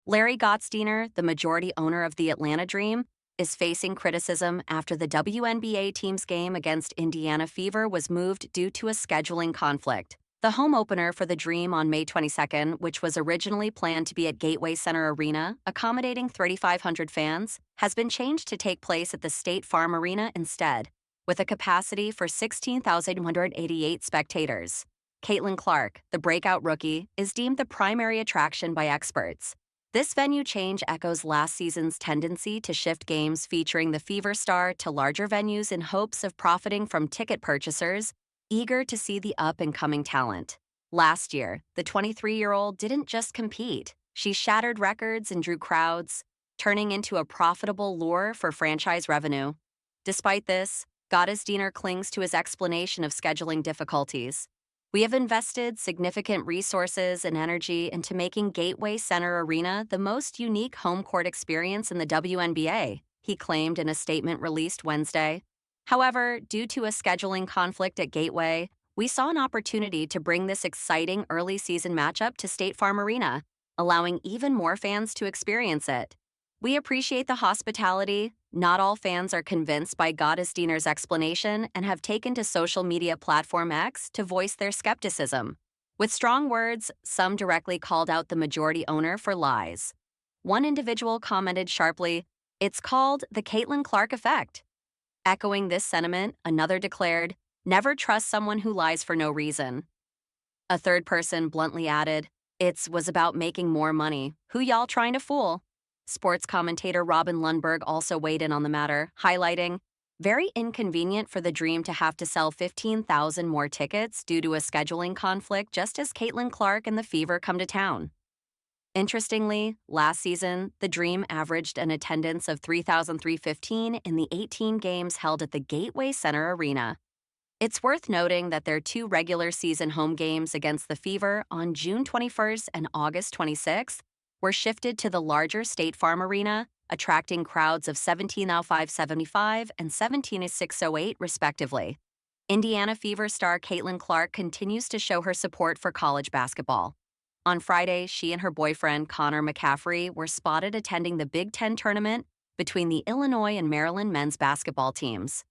Larry Gottsteiner, the majority owner of the Atlanta Dream, is facing criticism after the WNBA team's game against Indiana Fever was moved due to a scheduling conflict. The home opener for the Dream on May 22nd, which was originally planned to be at Gateway Center Arena, accommodating 3,500 fans, has been changed to take place at the State Farm Arena instead, with a capacity for 16,188 spectators. Caitlin Clark, the breakout rookie, is deemed the primary attraction by experts. This venue change echoes last season's tendency to shift games featuring the Fever star to larger venues in hopes of profiting from ticket purchasers eager to see the up-and-coming talent. Last year, the 23-year-old didn't just compete. She shattered records and drew crowds, turning into a profitable lure for franchise revenue. Despite this, Gottesdiener clings to his explanation of scheduling difficulties. We have invested significant resources and energy into making Gateway Center Arena the most unique home court experience in the WNBA, he claimed in a statement released Wednesday. However, due to a scheduling conflict at Gateway, we saw an opportunity to bring this exciting early season matchup to State Farm Arena, allowing even more fans to experience it. We appreciate the hospitality. Not all fans are convinced by Gottesdiener's explanation and have taken to social media platform X to voice their skepticism. With strong words, some directly called out the majority owner for lies. One individual commented sharply, "It's called the Caitlin Clark effect." Echoing this sentiment, another declared, "Never trust someone who lies for no reason." A third person bluntly added, "Was about making more money. Who y'all trying to fool?" Sports commentator Robin Lundberg also weighed in on the matter, highlighting, "Very inconvenient for the Dream to have to sell 15,000 more tickets due to a scheduling conflict just as Caitlin Clark and the Fever come to town." Interestingly, last season, the Dream averaged an attendance of 3,315 in the 18 games held at the Gateway Center Arena. It's worth noting that their two regular season home games against the Fever on June 21st and August 26th were shifted to the larger State Farm Arena, attracting crowds of 17,575 and 17,608 respectively. Indiana Fever star Caitlin Clark continues to show her support for college basketball. On Friday, she and her boyfriend, Connor McCaffrey, were spotted attending the Big Ten tournament between the Illinois and Maryland men's basketball teams.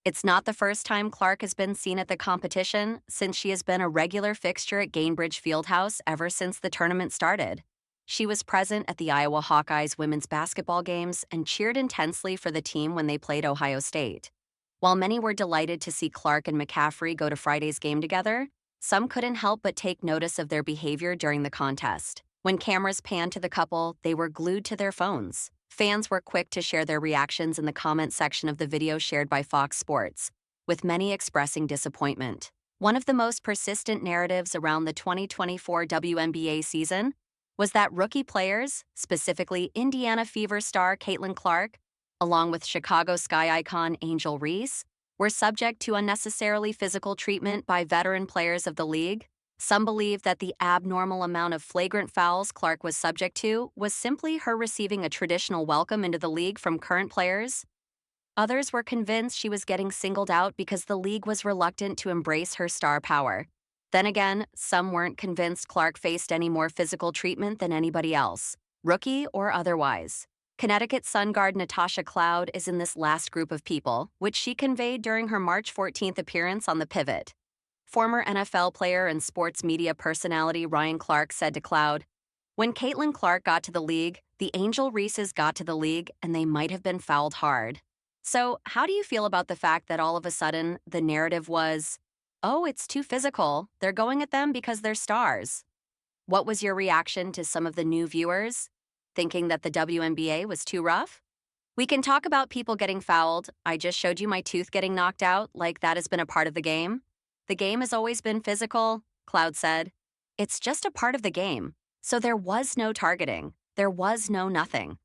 It's not the first time Clark has been seen at the competition, since she has been a regular fixture at Gainbridge Fieldhouse ever since the tournament started. She was present at the Iowa Hawkeyes women's basketball games and cheered intensely for the team when they played Ohio State. While many were delighted to see Clark and McCaffrey go to Friday's game together, some couldn't help but take notice of their behavior during the contest. When cameras panned to the couple, they were glued to their phones. Fans were quick to share their reactions in the comment section of the video shared by Fox Sports, with many expressing disappointment. One of the most persistent narratives around the 2024 WNBA season was that rookie players, specifically Indiana Fever star Caitlin Clark, along with Chicago Sky icon Angel Reese, were subject to unnecessarily physical treatment by veteran players of the league. Some believe that the abnormal amount of flagrant fouls Clark was subject to was simply her receiving a traditional welcome into the league from current players. Others were convinced she was getting singled out because the league was reluctant to embrace her star power. Then again, some weren't convinced Clark faced any more physical treatment than anybody else, rookie or otherwise. Connecticut Sun guard Natasha Cloud is in this last group of people, which she conveyed during her March 14th appearance on The Pivot. Former NFL player and sports media personality Ryan Clark said to Cloud, "When Caitlin Clark got to the league, the Angel Reeses got to the league, and they might have been fouled hard." So, how do you feel about the fact that all of a sudden the narrative was, "Oh, it's too physical. They're going at them because they're stars"? What was your reaction to some of the new viewers? Thinking that the WNBA was too rough? We can talk about people getting fouled. I just showed you my tooth getting knocked out, like that has been a part of the game. The game has always been physical, Cloud said. It's just a part of the game. So there was no targeting. There was no nothing.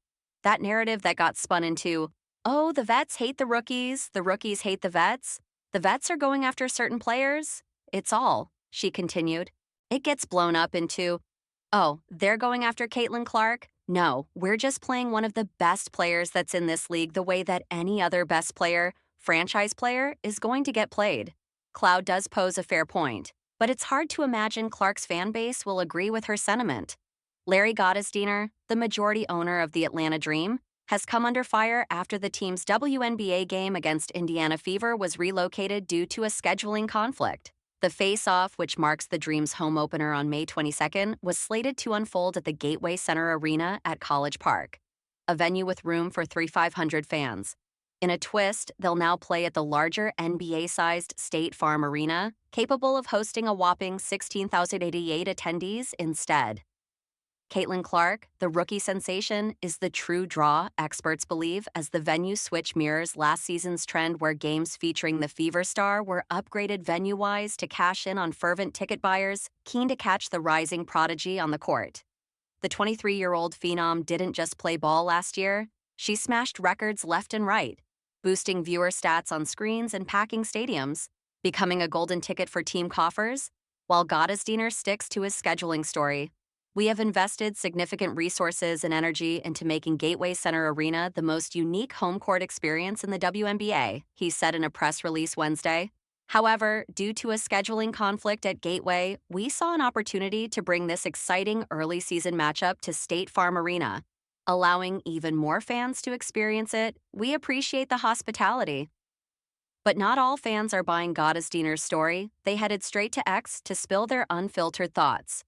That narrative that got spun into, "Oh, the vets hate the rookies hate the vets are going after certain players. It's all," she continued. It gets blown up into, "Oh, they're going after Caitlin Clark? No, we're just playing one of the best players that's in this league the way that any other best player, franchise player, is going to get played." Cloud does pose a fair point, but it's hard to imagine Clark's fan base will agree with her sentiment. Larry Gottesdiener, the majority owner of the Atlanta Dream, has come under fire after the team's WNBA game against Indiana Fever was relocated due to a scheduling conflict. The face-off, which marks the Dream's home opener on May 22nd, was slated to unfold at the Gateway Center Arena at College Park, a venue with room for 3,500 fans. In a twist, they'll now play at the larger NBA-sized State Farm Arena, capable of hosting a whopping 16,088 attendees instead. Caitlin Clark, the rookie sensation, is the true draw, experts believe, as the venue switch mirrors last season's trend where games featuring the Fever star were upgraded venue-wise to cash in on fervent ticket buyers keen to catch the rising prodigy on the court. The 23-year-old phenom didn't just play ball last year, she smashed records left and right, boosting viewer stats on screens and packing stadiums, becoming a golden ticket for team coffers, while Gottesdiener sticks to his scheduling story. We have invested significant resources and energy into making Gateway Center Arena the most unique home court experience in the WNBA, he said in a press release Wednesday. However, due to a scheduling conflict at Gateway, we saw an opportunity to bring this exciting early season matchup to State Farm Arena, allowing even more fans to experience it. We appreciate the hospitality. But not all fans are buying Gottesdiener's story. They headed straight to X to spill their unfiltered thoughts.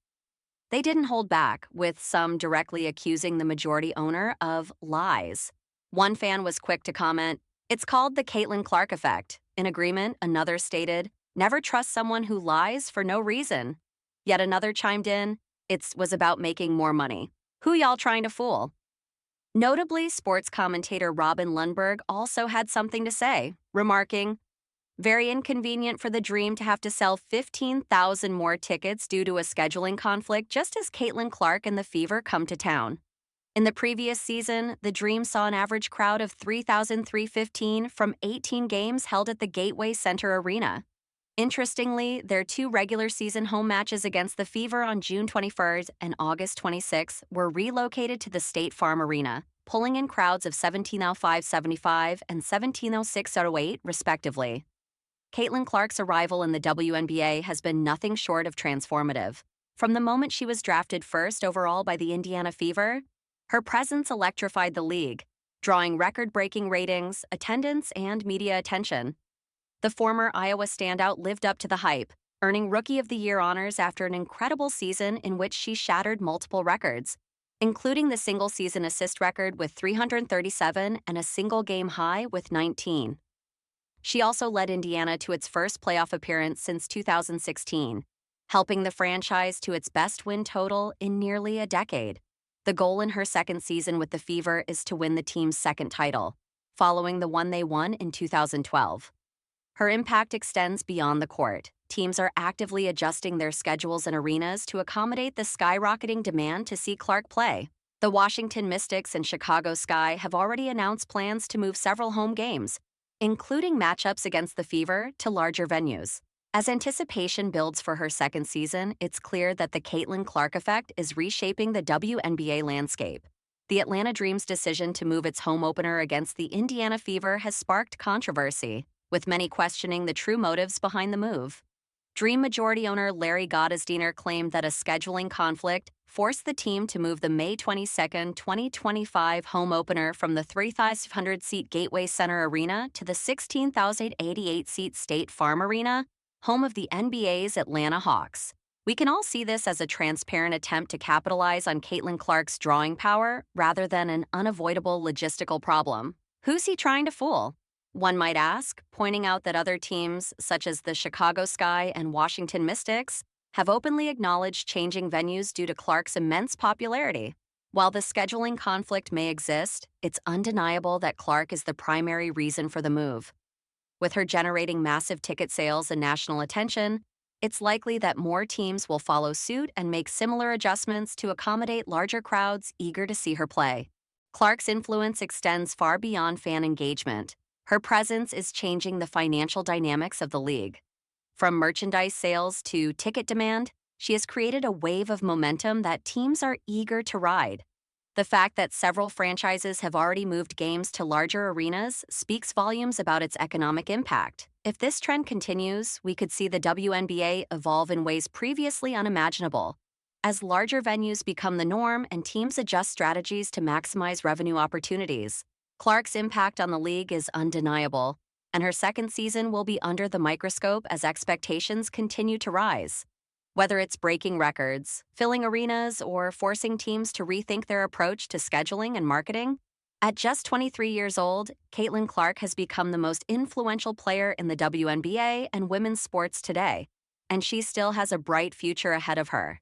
They didn't hold back, with some directly accusing the majority owner of lies. One fan was quick to comment, "It's called the Caitlin Clark effect." In agreement, another stated, "Never trust someone who lies for no reason." Yet another chimed in, "It was about making more money. Who y'all trying to fool?" Notably, sports commentator Robin Lundberg also had something to say, remarking, "Very inconvenient for the Dream to have to sell 15,000 more tickets due to a scheduling conflict just as Caitlin Clark and the Fever come to town." In the previous season, the Dream saw an average crowd of 3,315 from 18 games held at the Gateway Center Arena. Interestingly, their two regular season home matches against the Fever on June 21st and August 26th were relocated to the State Farm Arena, pulling in crowds of 17,575 and 17,608, respectively. Caitlin Clark's arrival in the WNBA has been nothing short of transformative. From the moment she was drafted first overall by the Indiana Fever, her presence electrified the league, drawing record-breaking ratings, attendance, and media attention. The former Iowa standout lived up to the hype, earning Rookie of the Year honors after an incredible season in which she shattered multiple records, including the single-season assist record with 337 and a single-game high with 19. She also led Indiana to its first playoff appearance since 2016, helping the franchise to its best win total in nearly a decade. The goal in her second season with the Fever is to win the team's second title, following the one they won in 2012. Her impact extends beyond the court. Teams are actively adjusting their schedules and arenas to accommodate the skyrocketing demand to see Clark play. The Washington Mystics and Chicago Sky have already announced plans to move several home games, including matchups against the Fever, to larger venues. As anticipation builds for her second season, it's clear that the Caitlin Clark effect is reshaping the WNBA landscape. The Atlanta Dream's decision to move its home opener against the Indiana Fever has sparked controversy, with many questioning the true motives behind the move. Dream majority owner Larry Gottesdiener claimed that a scheduling conflict forced the team to move the May 22, 2025 home opener from the 3,500-seat Gateway Center Arena to the 16,088-seat State Farm Arena, home of the NBA's Atlanta Hawks. We can all see this as a transparent attempt to capitalize on Caitlin Clark's drawing power rather than an unavoidable logistical problem. Who's he trying to fool? One might ask, pointing out that other teams, such as the Chicago Sky and Washington Mystics, have openly acknowledged changing venues due to Clark's immense popularity. While the scheduling conflict may exist, it's undeniable that Clark is the primary reason for the move. With her generating massive ticket sales and national attention, it's likely that more teams will follow suit and make similar adjustments to accommodate larger crowds eager to see her play. Clark's influence extends far beyond fan engagement. Her presence is changing the financial dynamics of the league. From merchandise sales to ticket demand, she has created a wave of momentum that teams are eager to ride. The fact that several franchises have already moved games to larger arenas speaks volumes about its economic impact. If this trend continues, we could see the WNBA evolve in ways previously unimaginable. as larger venues become the norm and teams adjust strategies to maximize revenue opportunities. Clark's impact on the league is undeniable, and her second season will be under the microscope as expectations continue to rise. Whether it's breaking records, filling arenas, or forcing teams to rethink their approach to scheduling and marketing, at just 23 years old, Caitlin Clark has become the most influential player in the WNBA and women's sports today, and she still has a bright future ahead of her.